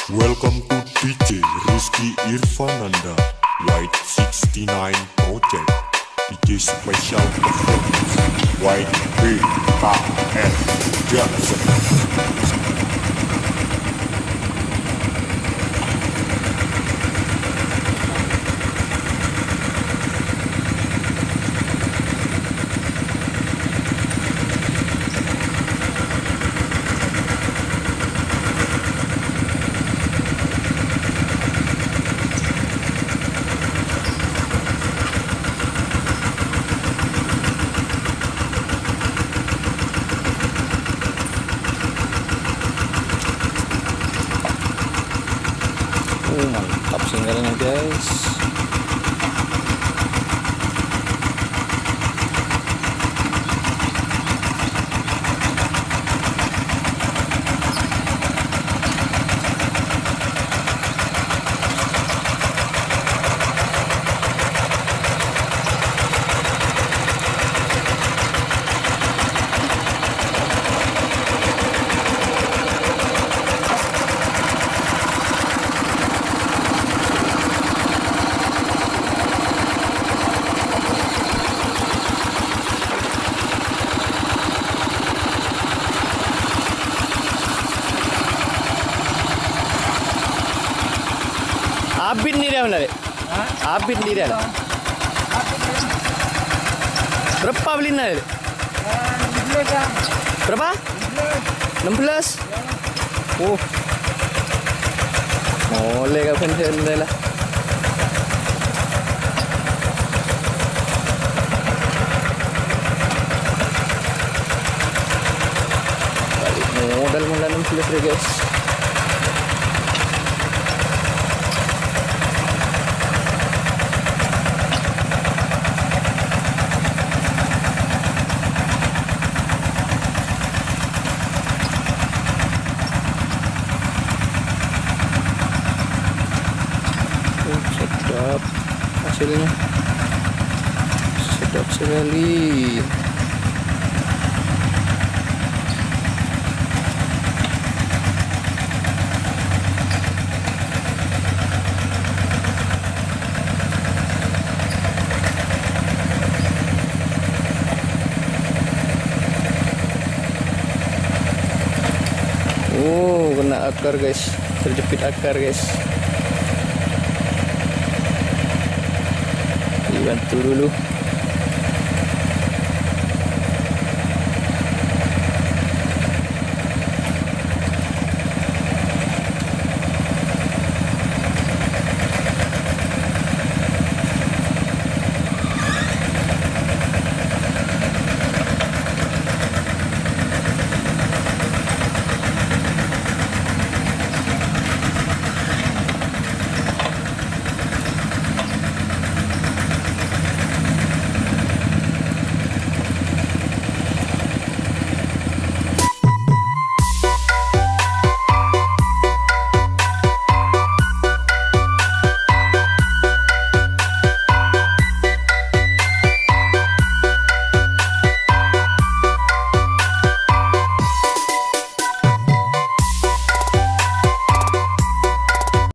Welcome to DJ Rizky Irfananda White 69 Project DJ Special Performance White BKL Jackson. Mantap singelnya guys. Abin nih dia benar. Abin nih dia. Berapa belinya? Berapa? 16. Oh. Boleh kau pengen lah. Balik modal 16 ya guys. Sedap hasilnya, sedap sekali. Oh, kena akar guys, terjepit akar guys. Dibantu dulu.